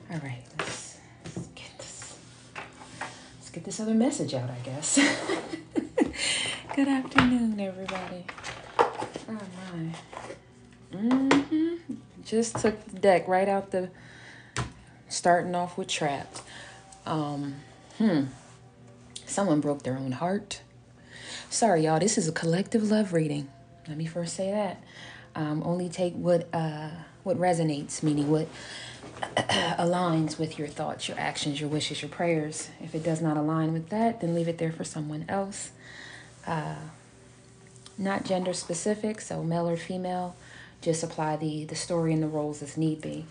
All right, let's get this other message out, I guess. Good afternoon, everybody. Oh my. Just took the deck right out the, starting off with trapped. Someone broke their own heart. Sorry, y'all, this is a collective love reading. Let me first say that. Only take what resonates, meaning what aligns with your thoughts, your actions, your wishes, your prayers. If it does not align with that, then leave it there for someone else. Not gender specific, so male or female. Just apply the story and the roles as need be.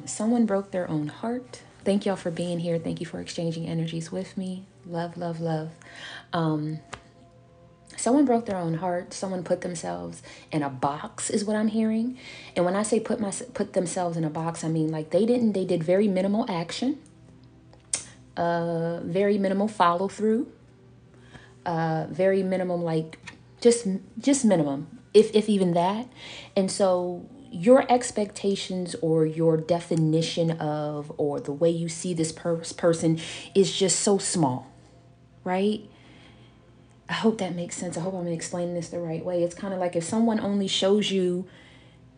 Someone broke their own heart. Thank y'all for being here. Thank you for exchanging energies with me. Love, love, love. Someone broke their own heart. Someone put themselves in a box is what I'm hearing. And when I say put themselves in a box, I mean like they did very minimal action, very minimal follow through, very minimum, like just minimum, if even that. And so your expectations or your definition of, or the way you see this person is just so small, right? I hope that makes sense. I hope I'm explaining this the right way. It's kind of like if someone only shows you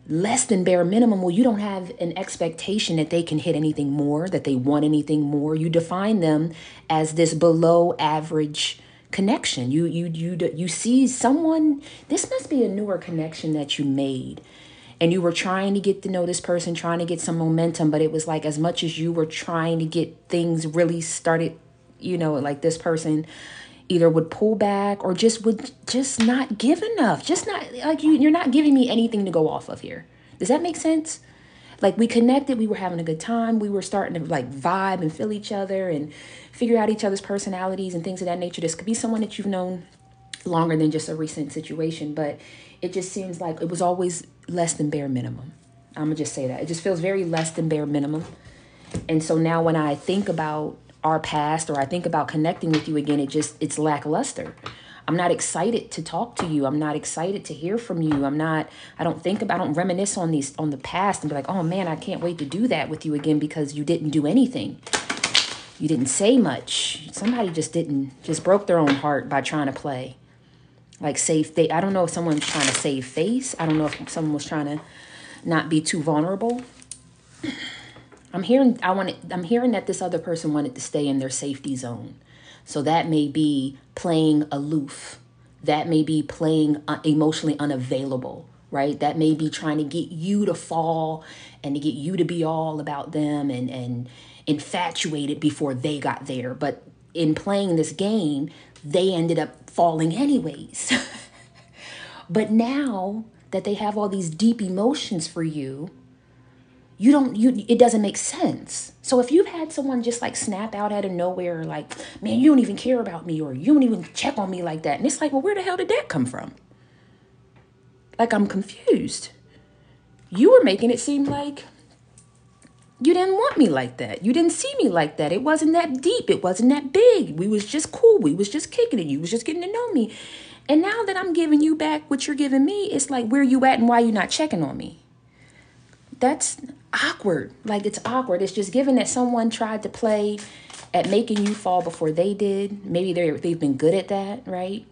less than bare minimum, well, you don't have an expectation that they can hit anything more, that they want anything more. You define them as this below average connection. You see someone, this must be a newer connection that you made. And you were trying to get to know this person, trying to get some momentum, but it was like as much as you were trying to get things really started, like this person either would pull back or would not give enough. Just not like you're not giving me anything to go off of here. Does that make sense? Like we connected, we were having a good time. We were starting to like vibe and feel each other and figure out each other's personalities and things of that nature. This could be someone that you've known longer than just a recent situation, but it just seems like it was always less than bare minimum. I'm gonna just say that. It just feels very less than bare minimum. And so now when I think about our past or I think about connecting with you again, it's lackluster. I'm not excited to talk to you. I'm not excited to hear from you. I don't reminisce on the past and be like, oh man, I can't wait to do that with you again because you didn't do anything. You didn't say much. Somebody just broke their own heart by trying to play. Like I don't know if someone's trying to save face. I don't know if someone was trying to not be too vulnerable. I'm hearing that this other person wanted to stay in their safety zone. So that may be playing aloof. That may be playing emotionally unavailable, right? That may be trying to get you to fall and to get you to be all about them and infatuated before they got there. But in playing this game, they ended up falling anyways. But now that they have all these deep emotions for you, it doesn't make sense. So if you've had someone just like snap out out of nowhere, like, man, you don't even care about me, or you don't even check on me like that. And it's like, well, where the hell did that come from? Like, I'm confused. You were making it seem like you didn't want me like that. You didn't see me like that. It wasn't that deep. It wasn't that big. We was just cool. We was just kicking it. You was just getting to know me. And now that I'm giving you back what you're giving me, it's like, where you at and why you not checking on me? That's awkward. Like, it's awkward. It's just given that someone tried to play at making you fall before they did. Maybe they've been good at that, right?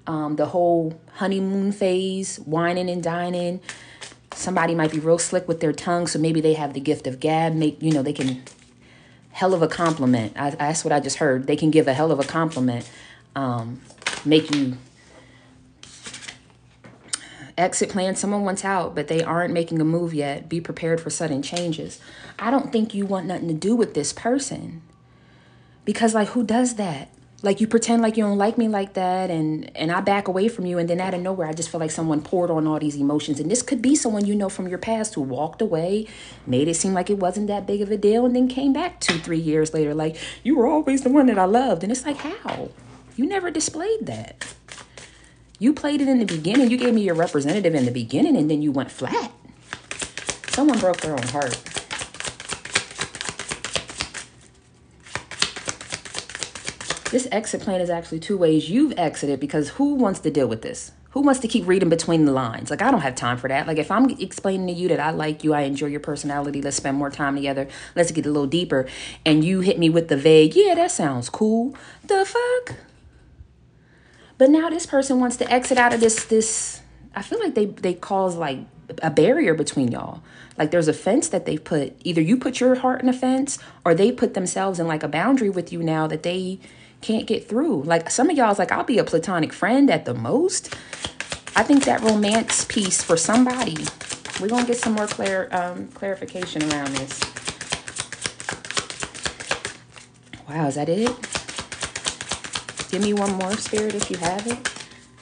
The whole honeymoon phase, whining and dining. Somebody might be real slick with their tongue, so maybe they have the gift of gab. They can hell of a compliment. That's what I just heard. They can give a hell of a compliment, make you exit plan. Someone wants out, but they aren't making a move yet. Be prepared for sudden changes. I don't think you want nothing to do with this person, because like, who does that? Like, you pretend like you don't like me like that, and I back away from you, and then out of nowhere, I just feel like someone poured on all these emotions. And this could be someone you know from your past who walked away, made it seem like it wasn't that big of a deal, and then came back 2-3 years later like, you were always the one that I loved. And it's like, how? You never displayed that. You played it in the beginning. You gave me your representative in the beginning, and then you went flat. Someone broke their own heart. This exit plan is actually two ways. You've exited because who wants to deal with this? Who wants to keep reading between the lines? Like, I don't have time for that. Like, if I'm explaining to you that I like you, I enjoy your personality, let's spend more time together, let's get a little deeper, and you hit me with the vague, yeah, that sounds cool. The fuck? But now this person wants to exit out of this. I feel like they cause like a barrier between y'all. Like there's a fence that they put. Either you put your heart in a fence, or they put themselves in like a boundary with you now that they can't get through. Like some of y'all's like, I'll be a platonic friend at the most. I think that romance piece for somebody. We're gonna get some more clarification around this. Wow, is that it? Give me one more, Spirit, if you have it.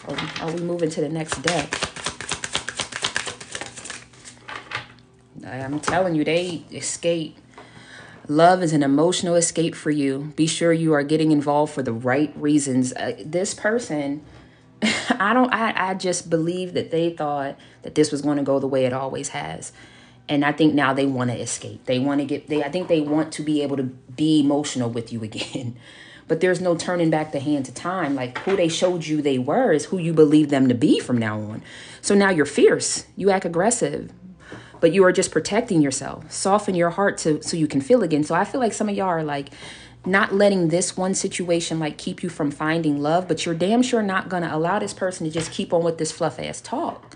Or are we moving to the next deck? I'm telling you, they escape. Love is an emotional escape for you. Be sure you are getting involved for the right reasons. This person, I just believe that they thought that this was going to go the way it always has. And I think now they want to escape. They want to I think they want to be able to be emotional with you again. But there's no turning back the hands of time. Like who they showed you they were is who you believe them to be from now on. So now you're fierce. You act aggressive. But you are just protecting yourself. Soften your heart so you can feel again. So I feel like some of y'all are like not letting this one situation like keep you from finding love. But you're damn sure not going to allow this person to just keep on with this fluff ass talk.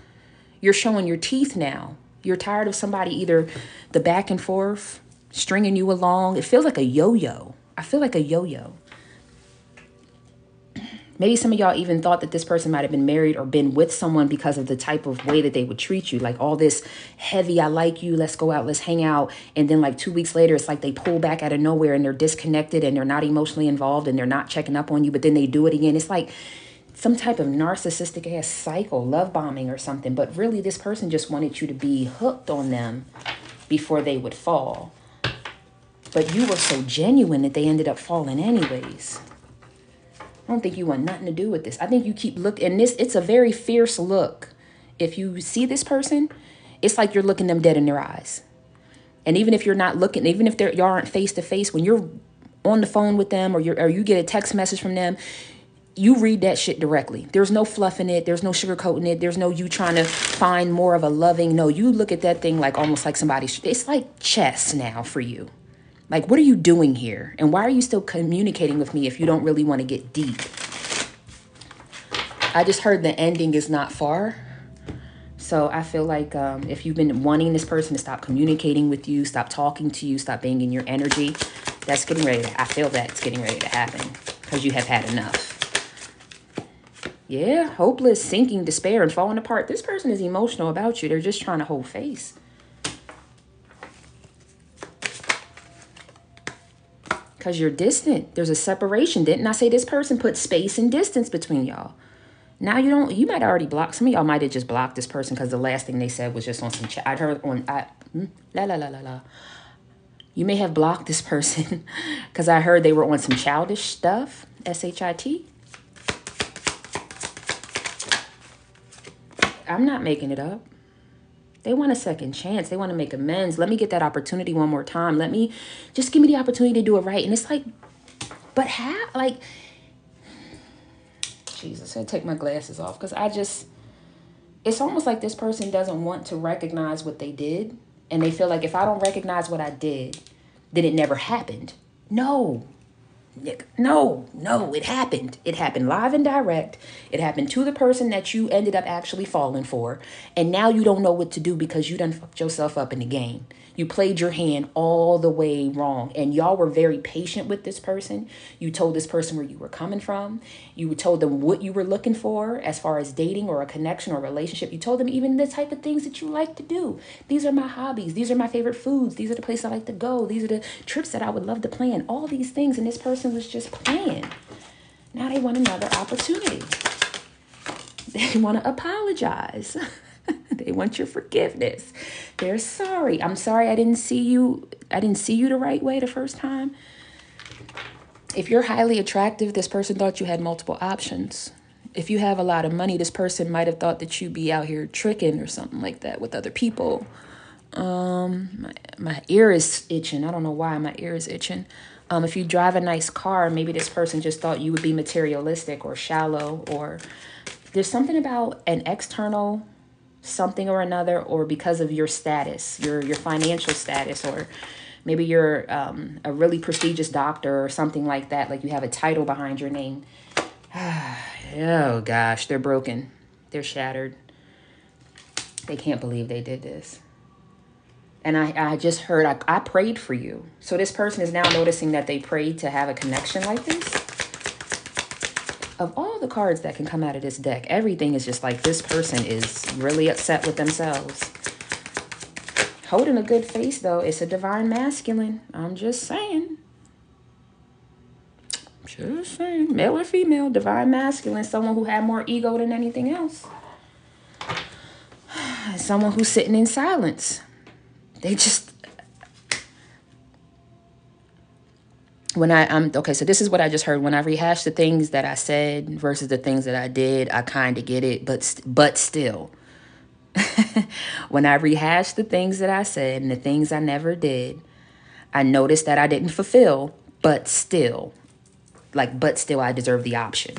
You're showing your teeth now. You're tired of somebody either the back and forth, stringing you along. It feels like a yo-yo. I feel like a yo-yo. Maybe some of y'all even thought that this person might have been married or been with someone because of the type of way that they would treat you. Like all this heavy, I like you, let's go out, let's hang out. And then like 2 weeks later, it's like they pull back out of nowhere and they're disconnected and they're not emotionally involved and they're not checking up on you, but then they do it again. It's like some type of narcissistic ass cycle, love bombing or something. But really this person just wanted you to be hooked on them before they would fall. But you were so genuine that they ended up falling anyways. I don't think you want nothing to do with this. I think you keep looking, and it's a very fierce look. If you see this person, it's like you're looking them dead in their eyes. And even if you're not looking, even if y'all aren't face to face, when you're on the phone with them or you get a text message from them, you read that shit directly. There's no fluffing it. There's no sugarcoating it. There's no you trying to find more of a loving. No, you look at that thing like almost like it's like chess now for you. Like, what are you doing here? And why are you still communicating with me if you don't really want to get deep? I just heard the ending is not far. So I feel like if you've been wanting this person to stop communicating with you, stop talking to you, stop being in your energy, that's getting ready I feel that's getting ready to happen because you have had enough. Yeah, hopeless, sinking, despair, and falling apart. This person is emotional about you. They're just trying to hold face. Because you're distant. There's a separation. Didn't I say this person put space and distance between y'all? Now you might already block. Some of y'all might have just blocked this person because the last thing they said was just on some chat. I heard on, You may have blocked this person because I heard they were on some childish stuff. S-H-I-T. I'm not making it up. They want a second chance. They want to make amends. Let me get that opportunity one more time. Just give me the opportunity to do it right. And it's like, but how? Like, Jesus, I take my glasses off because it's almost like this person doesn't want to recognize what they did. And they feel like if I don't recognize what I did, then it never happened. No, it happened. It happened live and direct. It happened to the person that you ended up actually falling for. And now you don't know what to do because you done fucked yourself up in the game. You played your hand all the way wrong. And y'all were very patient with this person. You told this person where you were coming from. You told them what you were looking for as far as dating or a connection or a relationship. You told them even the type of things that you like to do. These are my hobbies. These are my favorite foods. These are the places I like to go. These are the trips that I would love to plan. All these things. And this person was just playing. Now they want another opportunity. They want to apologize. They want your forgiveness. They're sorry. I'm sorry I didn't see you the right way the first time. If you're highly attractive, this person thought you had multiple options. If you have a lot of money, this person might have thought that you'd be out here tricking or something like that with other people. My ear is itching. I don't know why my ear is itching. If you drive a nice car, maybe this person just thought you would be materialistic or shallow or There's something about an external something or another, or because of your status, your financial status, or maybe you're a really prestigious doctor or something like that. Like you have a title behind your name. Oh gosh, they're broken. They're shattered. They can't believe they did this. And I just heard, I prayed for you. So this person is now noticing that they prayed to have a connection like this. Of all the cards that can come out of this deck, everything is just like this person is really upset with themselves. Holding a good face, though, it's a divine masculine. I'm just saying. Just saying. Male or female, divine masculine. Someone who had more ego than anything else. Someone who's sitting in silence. They just... Okay, so this is what I just heard. When I rehash the things that I said versus the things that I did, I kind of get it, but still. When I rehash the things that I said and the things I never did, I noticed that I didn't fulfill, but still I deserve the option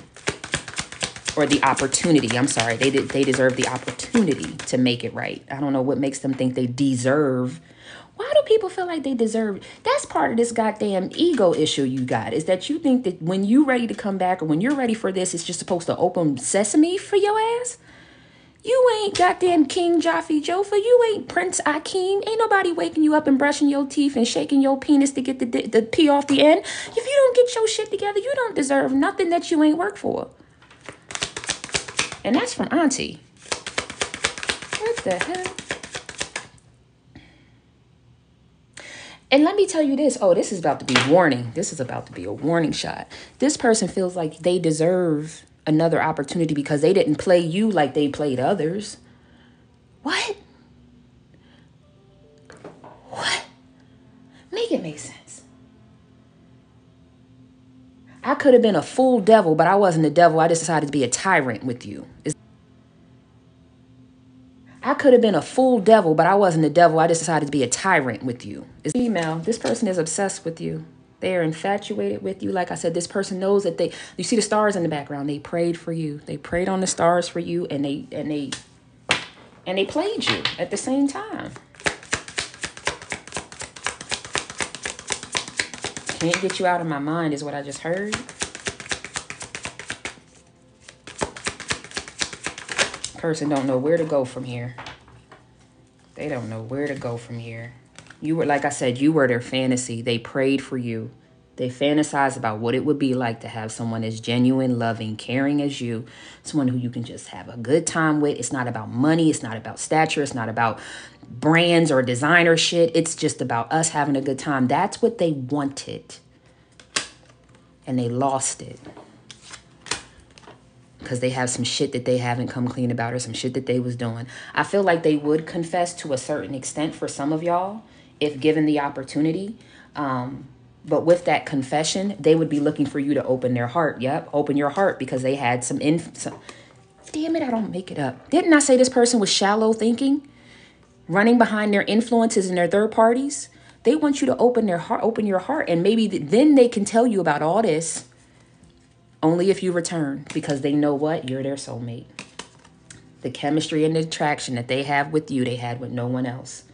or the opportunity. I'm sorry. They deserve the opportunity to make it right. I don't know what makes them think they deserve. Why do people feel like they deserve? That's part of this goddamn ego issue you got, is that you think that when you're ready to come back or when you're ready for this, it's just supposed to open sesame for your ass. You ain't goddamn King Jaffe Joffa. You ain't Prince Akeem. Ain't nobody waking you up and brushing your teeth and shaking your penis to get the pee off the end. If you don't get your shit together, you don't deserve nothing that you ain't worked for. And that's from Auntie. What the hell? And let me tell you this. Oh, this is about to be warning. This is about to be a warning shot. This person feels like they deserve another opportunity because they didn't play you like they played others. What? What? Make it make sense. I could have been a full devil, but I wasn't a devil. I just decided to be a tyrant with you. I could have been a full devil, but I wasn't a devil. I just decided to be a tyrant with you. It's female. This person is obsessed with you. They are infatuated with you. Like I said, this person knows that you see the stars in the background. They prayed for you. They prayed on the stars for you, and they played you at the same time. Can't get you out of my mind is what I just heard. Person don't know where to go from here. They don't know where to go from here. You were, like I said, you were their fantasy. They prayed for you. They fantasized about what it would be like to have someone as genuine, loving, caring as you. Someone who you can just have a good time with. It's not about money. It's not about stature. It's not about brands or designer shit. It's just about us having a good time. That's what they wanted. And they lost it. Because they have some shit that they haven't come clean about or some shit that they was doing. I feel like they would confess to a certain extent for some of y'all if given the opportunity. But with that confession, they would be looking for you to open their heart. Yep, open your heart because they had some damn it, I don't make it up. Didn't I say this person was shallow thinking? Running behind their influences and their third parties? They want you to open their heart, open your heart. And maybe then they can tell you about all this. Only if you return, because they know what? You're their soulmate. The chemistry and the attraction that they have with you, they had with no one else.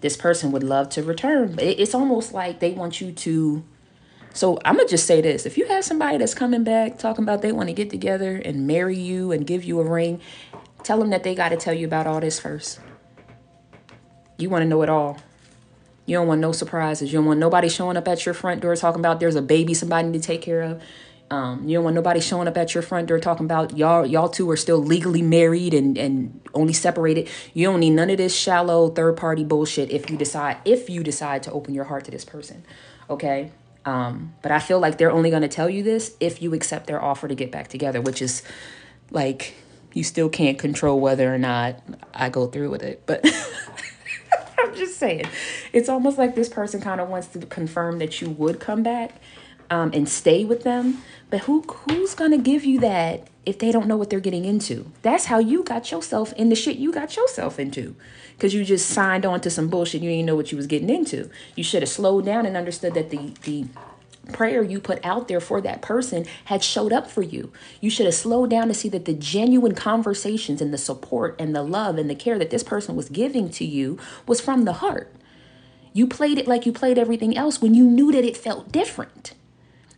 This person would love to return. But it's almost like they want you to. So I'm going to just say this. If you have somebody that's coming back talking about they want to get together and marry you and give you a ring, tell them that they got to tell you about all this first. You want to know it all. You don't want no surprises. You don't want nobody showing up at your front door talking about there's a baby somebody need to take care of. You don't want nobody showing up at your front door talking about y'all two are still legally married and only separated. You don't need none of this shallow third party bullshit if you decide to open your heart to this person. Okay. But I feel like they're only going to tell you this if you accept their offer to get back together, which is like you still can't control whether or not I go through with it. But I'm just saying, it's almost like this person kind of wants to confirm that you would come back. And stay with them. But who's going to give you that if they don't know what they're getting into? That's how you got yourself in the shit you got yourself into. Because you just signed on to some bullshit you didn't know what you was getting into. You should have slowed down and understood that the prayer you put out there for that person had showed up for you. You should have slowed down to see that the genuine conversations and the support and the love and the care that this person was giving to you was from the heart. You played it like you played everything else when you knew that it felt different.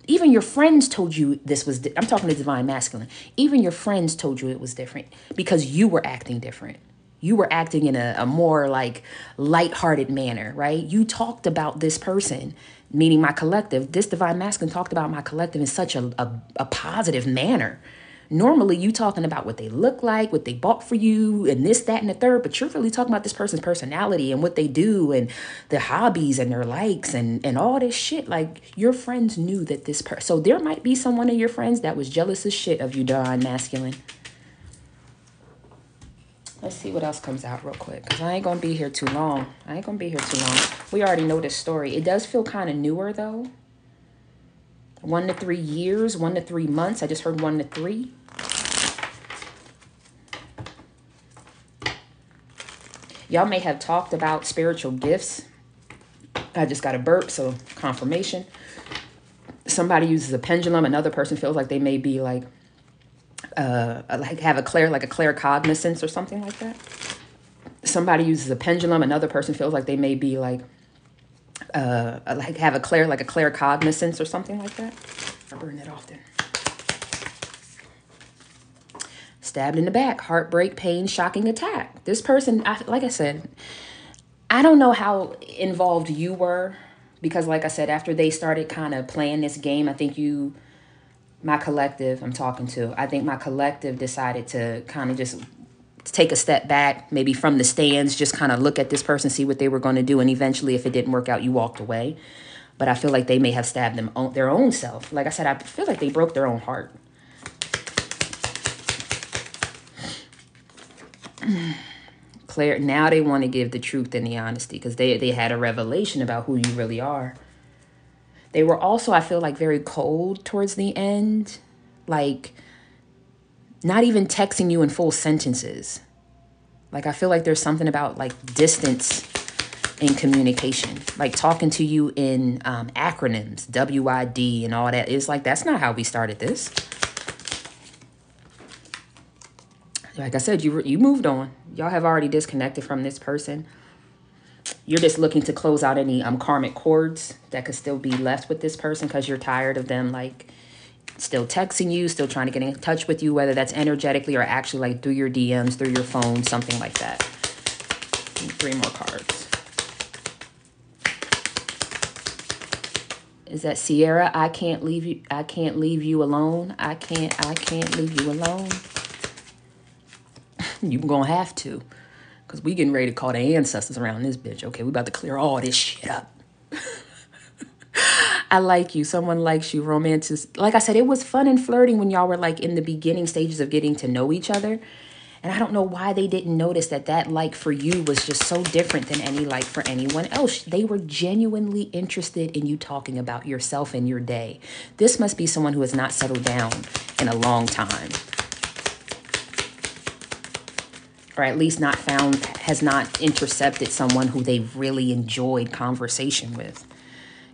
Even your friends told you this was, I'm talking to divine masculine. Even your friends told you it was different because you were acting different. You were acting in a more like lighthearted manner, right? You talked about this person, meaning my collective. This divine masculine talked about my collective in such a positive manner. Normally you talking about what they look like, what they bought for you, and this, that, and the third, but you're really talking about this person's personality and what they do and their hobbies and their likes and all this shit. Like your friends knew that this person, so there might be someone of your friends that was jealous as shit of you, divine masculine. Let's see what else comes out real quick, because I ain't going to be here too long. We already know this story. It does feel kind of newer, though. 1 to 3 years, 1 to 3 months. I just heard 1 to 3. Y'all may have talked about spiritual gifts. I just got a burp, so confirmation. Somebody uses a pendulum. Another person feels like they may be like have a claircognizance or something like that. Somebody uses a pendulum. Another person feels like they may be like have a claircognizance or something like that. I burn that often. Stabbed in the back, heartbreak, pain, shocking attack. This person, like I said, I don't know how involved you were, because like I said, after they started kind of playing this game, I think my collective I'm talking to, I think my collective decided to kind of just take a step back, maybe from the stands, just kind of look at this person, see what they were going to do. And eventually, if it didn't work out, you walked away. But I feel like they may have stabbed their own self. Like I said, I feel like they broke their own heart. Claire, now they want to give the truth and the honesty because they had a revelation about who you really are. They were also, I feel like, very cold towards the end. Like, not even texting you in full sentences. Like, I feel like there's something about, like, distance in communication. Like, talking to you in acronyms, WID and all that. It's like, that's not how we started this. Like I said, you moved on. Y'all have already disconnected from this person. You're just looking to close out any karmic cords that could still be left with this person because you're tired of them, like, still texting you, still trying to get in touch with you, whether that's energetically or actually, like, through your DMs, through your phone, something like that. 3 more cards. Is that Sierra? I can't leave you. I can't leave you alone. I can't leave you alone. You're going to have to. Because we getting ready to call the ancestors around this bitch. Okay, we about to clear all this shit up. I like you. Someone likes you. Romance is... Like I said, it was fun and flirting when y'all were like in the beginning stages of getting to know each other. And I don't know why they didn't notice that like for you was just so different than any like for anyone else. They were genuinely interested in you talking about yourself and your day. This must be someone who has not settled down in a long time. Or at least has not intercepted someone who they've really enjoyed conversation with.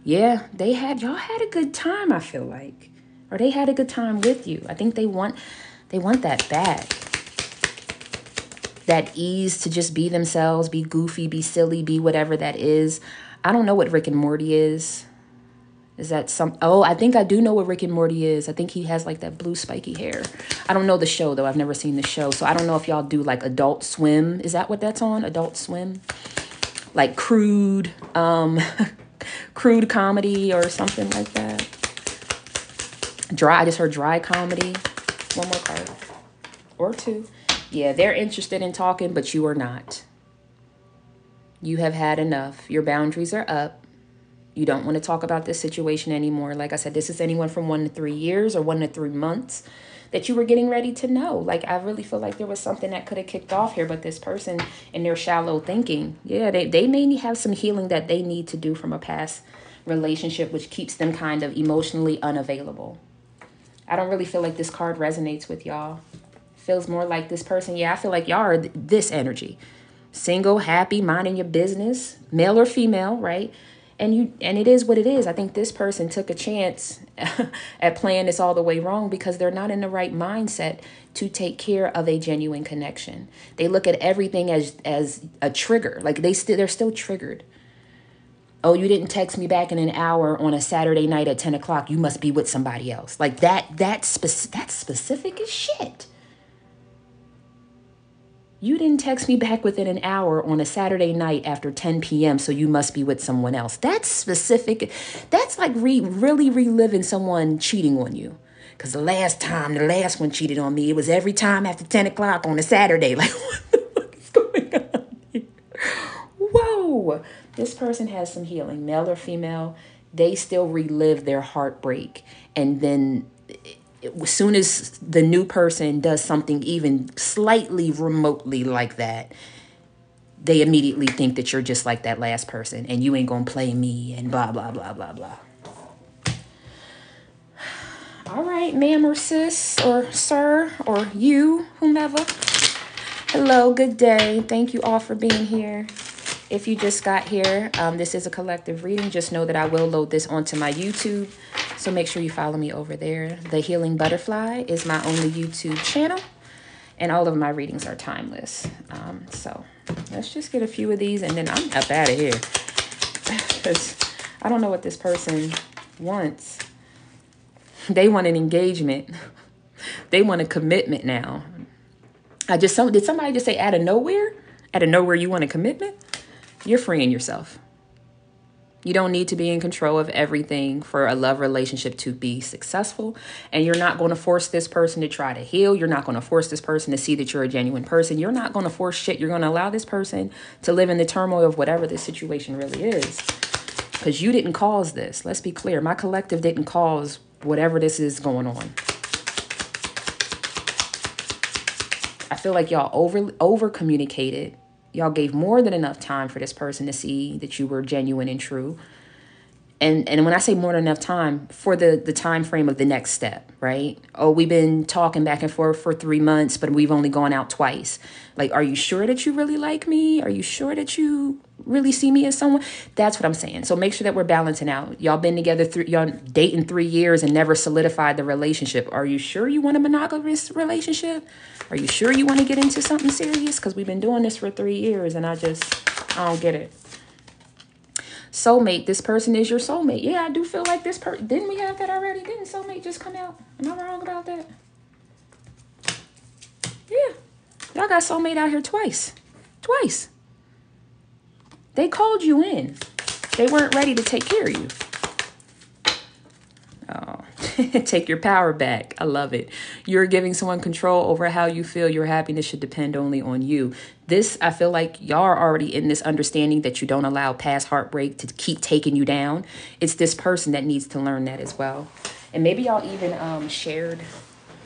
Yeah, y'all had a good time, I feel like. Or they had a good time with you. I think they want that back. That ease to just be themselves, be goofy, be silly, be whatever that is. I don't know what Rick and Morty is. Is that I think I do know what Rick and Morty is. I think he has like that blue spiky hair. I don't know the show though. I've never seen the show. So I don't know if y'all do like Adult Swim. Is that what that's on? Adult Swim? Like crude comedy or something like that. I just heard dry comedy. 1 more card. Or 2. Yeah, they're interested in talking, but you are not. You have had enough. Your boundaries are up. You don't want to talk about this situation anymore. Like I said, this is anyone from 1 to 3 years or 1 to 3 months that you were getting ready to know. Like, I really feel like there was something that could have kicked off here, but this person in their shallow thinking, yeah, they may have some healing that they need to do from a past relationship, which keeps them kind of emotionally unavailable. I don't really feel like this card resonates with y'all. Feels more like this person. Yeah, I feel like y'all are this energy. Single, happy, minding your business, male or female, right? And it is what it is. I think this person took a chance at playing this all the way wrong because they're not in the right mindset to take care of a genuine connection. They look at everything as a trigger. Like they're still triggered. Oh, you didn't text me back in an hour on a Saturday night at 10 o'clock. You must be with somebody else. Like that's specific as shit. You didn't text me back within an hour on a Saturday night after 10 p.m., so you must be with someone else. That's specific. That's like really reliving someone cheating on you. Because the last one cheated on me, it was every time after 10 o'clock on a Saturday. Like, what the fuck is going on here? Whoa. This person has some healing, male or female. They still relive their heartbreak. And then as soon as the new person does something even slightly remotely like that, they immediately think that you're just like that last person and you ain't gonna play me and blah, blah, blah, blah, blah. All right, ma'am or sis or sir or you, whomever. Hello, good day. Thank you all for being here. If you just got here, this is a collective reading. Just know that I will load this onto my YouTube. So make sure you follow me over there. The Healing Butterfly is my only YouTube channel. And all of my readings are timeless. So let's just get a few of these and then I'm up out of here. Because I don't know what this person wants. They want an engagement. They want a commitment now. Did somebody just say out of nowhere? Out of nowhere you want a commitment? You're freeing yourself. You don't need to be in control of everything for a love relationship to be successful. And you're not going to force this person to try to heal. You're not going to force this person to see that you're a genuine person. You're not going to force shit. You're going to allow this person to live in the turmoil of whatever this situation really is. Because you didn't cause this. Let's be clear. My collective didn't cause whatever this is going on. I feel like y'all over communicated. Y'all gave more than enough time for this person to see that you were genuine and true. And when I say more than enough time, for the time frame of the next step, right? Oh, we've been talking back and forth for 3 months, but we've only gone out twice. Like, are you sure that you really like me? Are you sure that you really see me as someone? That's what I'm saying. So make sure that we're balancing out. Y'all been together, y'all dating 3 years and never solidified the relationship. Are you sure you want a monogamous relationship? Are you sure you want to get into something serious? Because we've been doing this for 3 years and I don't get it. Soulmate, this person is your soulmate. Yeah, I do feel like this person. Didn't we have that already? Didn't soulmate just come out? Am I wrong about that? Yeah. Y'all got soulmate out here twice. Twice. They called you in. They weren't ready to take care of you. Oh, take your power back. I love it. You're giving someone control over how you feel. Your happiness should depend only on you. This, I feel like y'all are already in this understanding that you don't allow past heartbreak to keep taking you down. It's this person that needs to learn that as well. And maybe y'all even shared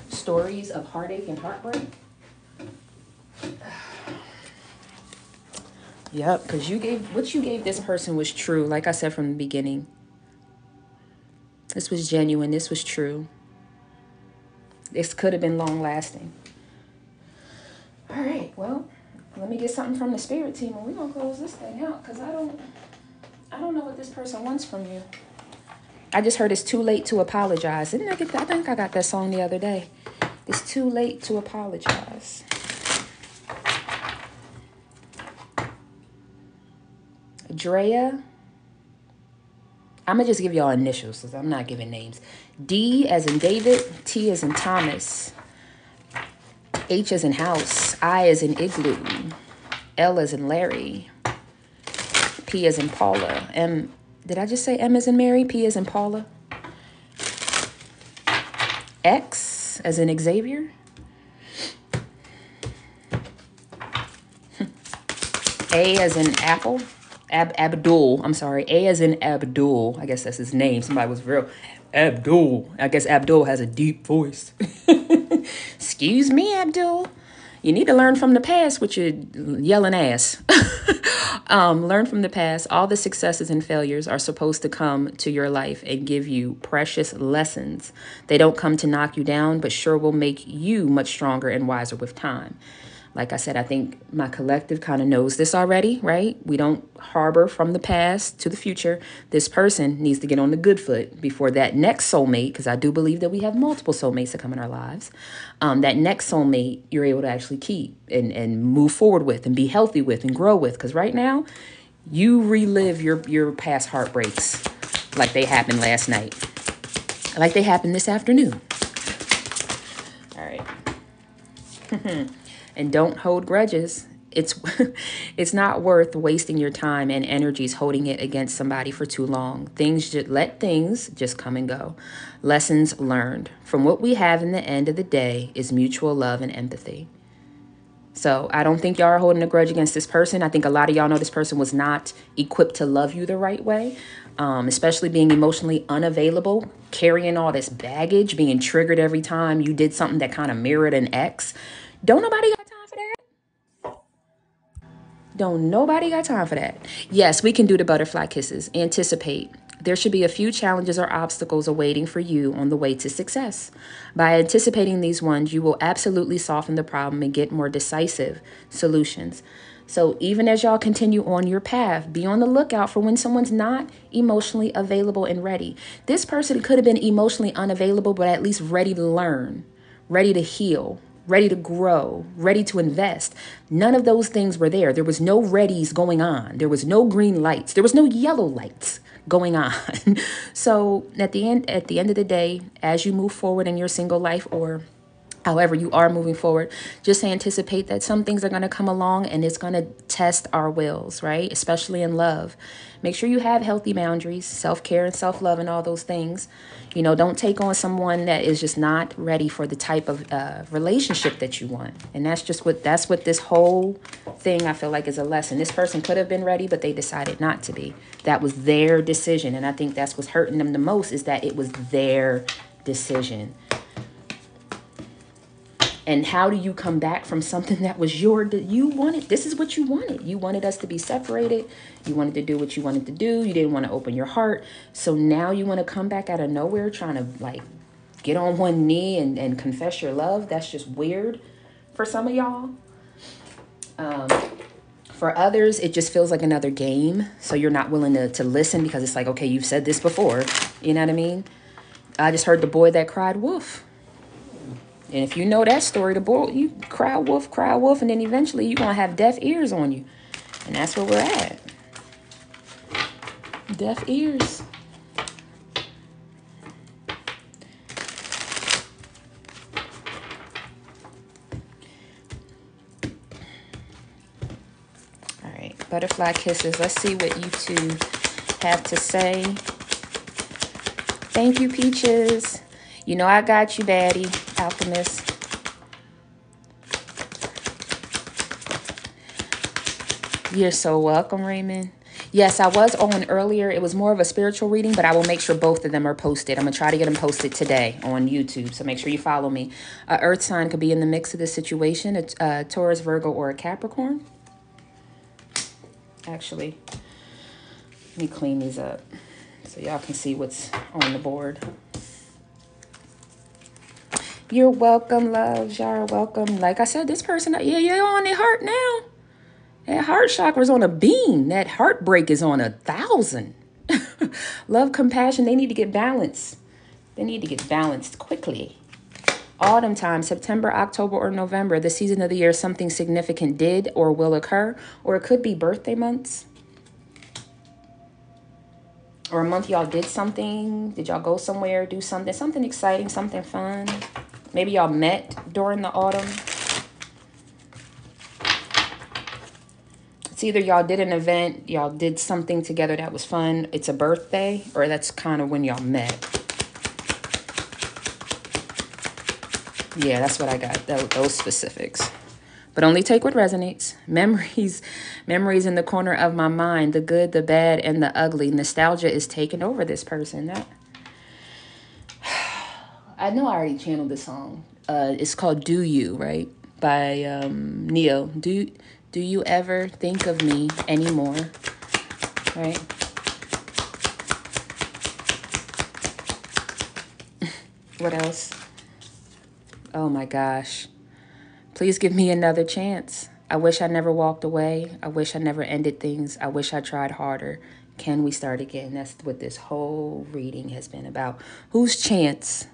stories of heartache and heartbreak. Yep, because what you gave this person was true. Like I said from the beginning. This was genuine. This was true. This could have been long lasting. All right, well, let me get something from the spirit team and we're going to close this thing out because I don't know what this person wants from you. I just heard it's too late to apologize. I think I got that song the other day. It's too late to apologize. Drea. I'm going to just give y'all initials because I'm not giving names. D as in David, T as in Thomas, H as in house, I as in igloo, L as in Larry, P as in Paula, M, did I just say M as in Mary, P as in Paula, X as in Xavier, A as in Apple, Abdul, I'm sorry, A as in Abdul, I guess that's his name, somebody was real, Abdul, I guess Abdul has a deep voice. Excuse me, Abdul. You need to learn from the past with your yelling ass. Learn from the past. All the successes and failures are supposed to come to your life and give you precious lessons. They don't come to knock you down, but sure will make you much stronger and wiser with time. Like I said, I think my collective kind of knows this already, right? We don't harbor from the past to the future. This person needs to get on the good foot before that next soulmate, because I do believe that we have multiple soulmates that come in our lives. That next soulmate you're able to actually keep and move forward with and be healthy with and grow with. Because right now, you relive your past heartbreaks like they happened last night, like they happened this afternoon. All right. And don't hold grudges. It's it's not worth wasting your time and energies holding it against somebody for too long. Let things just come and go. Lessons learned from what we have in the end of the day is mutual love and empathy. So I don't think y'all are holding a grudge against this person. I think a lot of y'all know this person was not equipped to love you the right way, especially being emotionally unavailable, carrying all this baggage, being triggered every time you did something that kind of mirrored an ex. Don't nobody got time for that. Don't nobody got time for that. Yes, we can do the butterfly kisses. Anticipate. There should be a few challenges or obstacles awaiting for you on the way to success. By anticipating these ones, you will absolutely soften the problem and get more decisive solutions. So even as y'all continue on your path, be on the lookout for when someone's not emotionally available and ready. This person could have been emotionally unavailable, but at least ready to learn, ready to heal, ready to grow, ready to invest. None of those things were there. There was no readies going on. There was no green lights. There was no yellow lights going on. So at the end of the day, as you move forward in your single life, or however you are moving forward, just anticipate that some things are going to come along and it's going to test our wills, right? Especially in love. Make sure you have healthy boundaries, self-care and self-love and all those things. You know, don't take on someone that is just not ready for the type of relationship that you want. And that's what this whole thing, I feel like, is a lesson. This person could have been ready, but they decided not to be. That was their decision. And I think that's what's hurting them the most, is that it was their decision. And how do you come back from something that was you wanted? This is what you wanted. You wanted us to be separated. You wanted to do what you wanted to do. You didn't want to open your heart. So now you want to come back out of nowhere trying to like get on one knee and confess your love. That's just weird for some of y'all. For others, it just feels like another game. So you're not willing to listen because it's like, okay, you've said this before. You know what I mean? I just heard the boy that cried wolf. And if you know that story, the boy, you cry wolf, and then eventually you're going to have deaf ears on you. And that's where we're at. Deaf ears. All right, butterfly kisses. Let's see what you two have to say. Thank you, Peaches. You know I got you, baddie. Alchemist. You're so welcome, Raymond. Yes, I was on earlier. It was more of a spiritual reading, but I will make sure both of them are posted. I'm going to try to get them posted today on YouTube, so make sure you follow me. A Earth sign could be in the mix of this situation, a Taurus, Virgo, or a Capricorn. Actually, let me clean these up so y'all can see what's on the board. You're welcome, loves. Y'all are welcome. Like I said, this person, you're on their heart now. That heart chakra's on a beam. That heartbreak is on 1,000. Love, compassion, they need to get balanced. They need to get balanced quickly. Autumn time, September, October, or November, the season of the year something significant did or will occur. Or it could be birthday months. Or a month y'all did something. Did y'all go somewhere, do something exciting, something fun? Maybe y'all met during the autumn. It's either y'all did an event, y'all did something together that was fun, it's a birthday, or that's kind of when y'all met. Yeah, that's what I got, those specifics. But only take what resonates. Memories in the corner of my mind, the good, the bad, and the ugly. Nostalgia is taking over this person. I know I already channeled this song. It's called Do You, right? By Neo. Do you ever think of me anymore? Right? What else? Oh my gosh. Please give me another chance. I wish I never walked away. I wish I never ended things. I wish I tried harder. Can we start again? That's what this whole reading has been about. Who's Chance?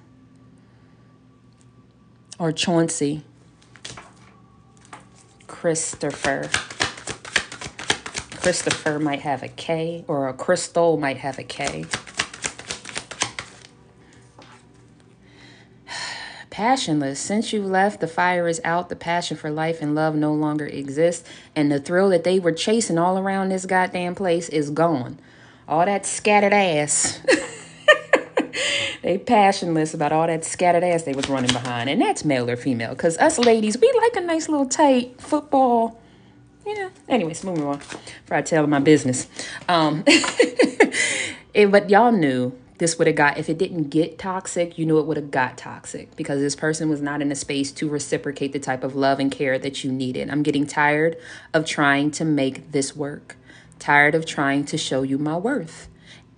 Or Chauncey? Christopher. Christopher might have a K, or a Crystal might have a K. Passionless. Since you left, the fire is out. The passion for life and love no longer exists. And the thrill that they were chasing all around this goddamn place is gone. All that scattered ass. They passionless about all that scattered ass they was running behind. And that's male or female. Because us ladies, we like a nice little tight football. You know. Anyways, moving on. Before I tell my business. But y'all knew this would have got, if it didn't get toxic, you knew it would have got toxic. Because this person was not in a space to reciprocate the type of love and care that you needed. I'm getting tired of trying to make this work. Tired of trying to show you my worth.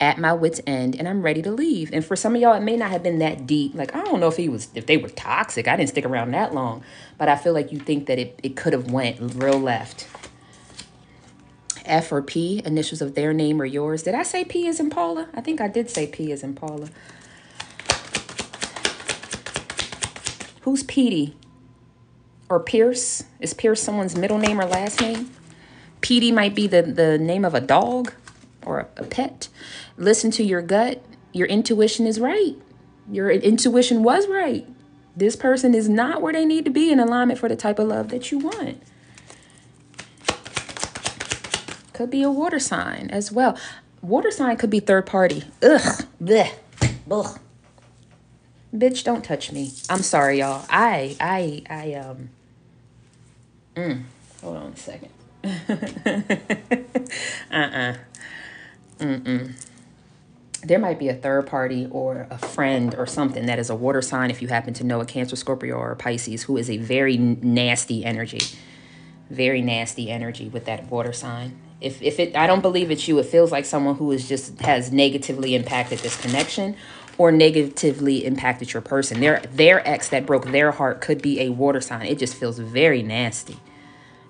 At my wit's end, and I'm ready to leave. And for some of y'all, it may not have been that deep. Like, I don't know if they were toxic. I didn't stick around that long. But I feel like you think that it could have went real left. F or P, initials of their name or yours. Did I say P as in Paula? I think I did say P as in Paula. Who's Petey? Or Pierce? Is Pierce someone's middle name or last name? Petey might be the name of a dog or a pet. Listen to your gut. Your intuition is right. Your intuition was right. This person is not where they need to be in alignment for the type of love that you want. Could be a water sign as well. Water sign could be third party. Ugh. Blech. Ugh. Bitch, don't touch me. I'm sorry, y'all. Hold on a second. There might be a third party or a friend or something that is a water sign, if you happen to know a Cancer, Scorpio, or a Pisces, who is a very nasty energy. Very nasty energy with that water sign. I don't believe it's you. It feels like someone who has negatively impacted this connection or negatively impacted your person. Their ex that broke their heart could be a water sign. It just feels very nasty.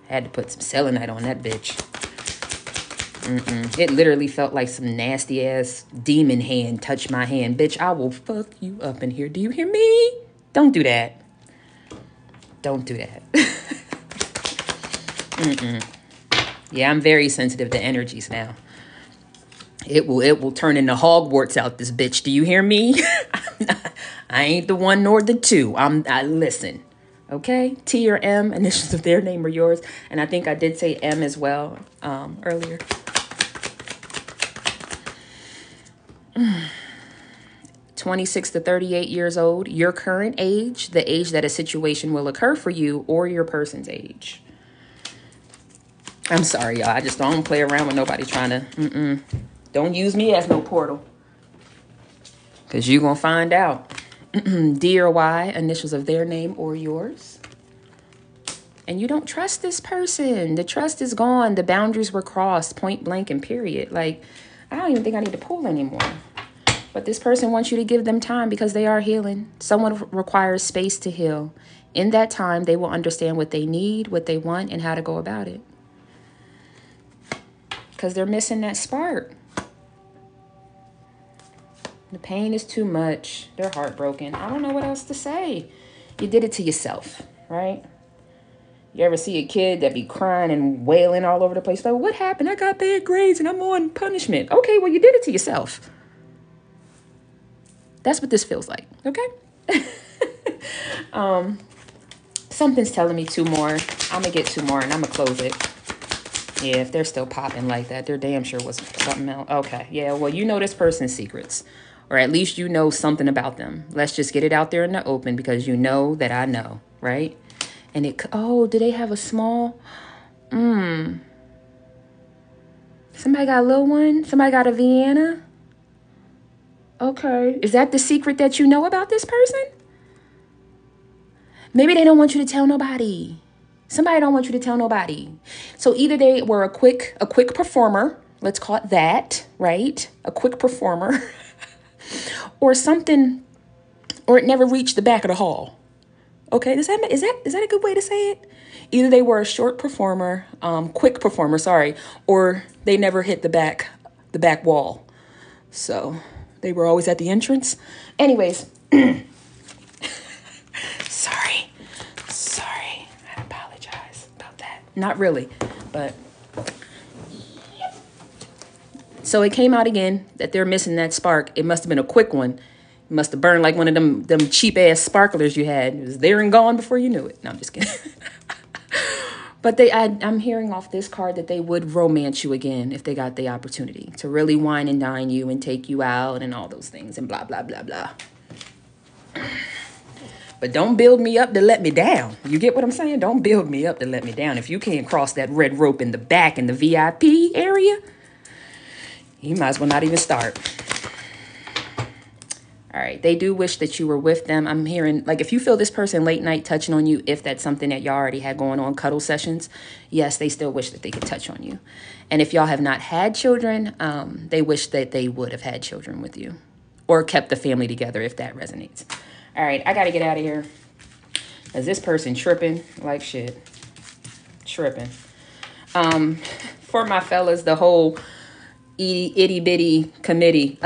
I had to put some selenite on that bitch. It literally felt like some nasty ass demon hand touched my hand. Bitch, I will fuck you up in here. Do you hear me? Don't do that. Don't do that. Yeah, I'm very sensitive to energies now. It will turn into Hogwarts out this bitch. Do you hear me? I ain't the one nor the two. I listen. Okay? T or M, initials of their name or yours. And I think I did say M as well earlier. 26 to 38 years old, your current age, the age that a situation will occur for you, or your person's age. I'm sorry, y'all. I just don't play around with nobody trying to... Don't use me as no portal. Because you're going to find out. D or Y, initials of their name or yours. And you don't trust this person. The trust is gone. The boundaries were crossed, point blank and period. Like, I don't even think I need to pull anymore. But this person wants you to give them time because they are healing. Someone requires space to heal. In that time, they will understand what they need, what they want, and how to go about it. Because they're missing that spark. The pain is too much. They're heartbroken. I don't know what else to say. You did it to yourself, right? You ever see a kid that be crying and wailing all over the place? Like, what happened? I got bad grades and I'm on punishment. Okay, well, you did it to yourself. That's what this feels like, okay? Something's telling me two more. I'm going to get two more and I'm going to close it. Yeah, if they're still popping like that, they're damn sure was something else. Okay, yeah, well, you know this person's secrets. Or at least you know something about them. Let's just get it out there in the open because you know that I know, right? And do they have a small? Somebody got a little one? Somebody got a Vienna? Okay. Is that the secret that you know about this person? Maybe they don't want you to tell nobody. Somebody don't want you to tell nobody. So either they were a quick performer. Let's call it that, right? A quick performer. Or something, or it never reached the back of the hall. Okay, is that a good way to say it? Either they were a short performer, quick performer, sorry, or they never hit the back wall. So they were always at the entrance. Anyways, sorry, I apologize about that. Not really, but so it came out again that they're missing that spark. It must have been a quick one. It must have burned like one of them cheap ass sparklers you had. It was there and gone before you knew it. No, I'm just kidding. But I'm hearing off this card that they would romance you again if they got the opportunity to really wine and dine you and take you out and all those things and blah, blah, blah, blah. But don't build me up to let me down. You get what I'm saying? Don't build me up to let me down. If you can't cross that red rope in the back in the VIP area, you might as well not even start. All right. They do wish that you were with them. I'm hearing, like, if you feel this person late night touching on you, if that's something that y'all already had going on, cuddle sessions, yes, they still wish that they could touch on you. And if y'all have not had children, they wish that they would have had children with you or kept the family together, if that resonates. All right. I got to get out of here. Is this person tripping like shit? Tripping. For my fellas, the whole itty bitty committee,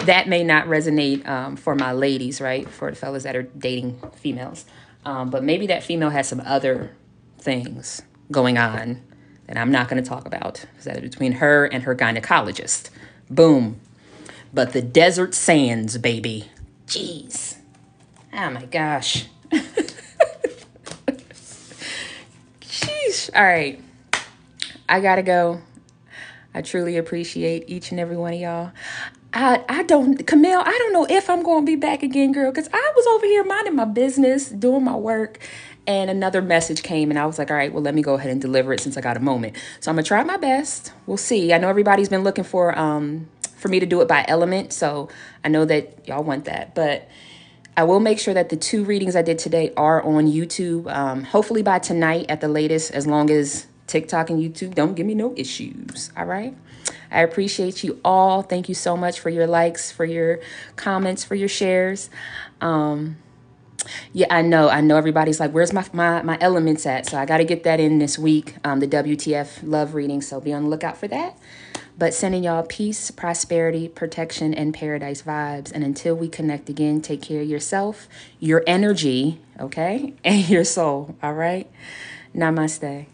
that may not resonate for my ladies, right? For the fellas that are dating females. But maybe that female has some other things going on that I'm not going to talk about. That is between her and her gynecologist. Boom. But the desert sands, baby. Jeez. Oh my gosh. Sheesh. All right. I got to go. I truly appreciate each and every one of y'all. Camille, I don't know if I'm going to be back again, girl, because I was over here minding my business, doing my work, and another message came, and I was like, all right, well, let me go ahead and deliver it since I got a moment. So I'm going to try my best. We'll see. I know everybody's been looking for me to do it by element, so I know that y'all want that, but I will make sure that the 2 readings I did today are on YouTube, hopefully by tonight at the latest, as long as TikTok and YouTube don't give me no issues. All right. I appreciate you all. Thank you so much for your likes, for your comments, for your shares. Yeah, I know everybody's like, where's my elements at? So I got to get that in this week. The WTF love reading. So be on the lookout for that. But sending y'all peace, prosperity, protection, and paradise vibes. And until we connect again, take care of yourself, your energy, okay, and your soul. All right. Namaste.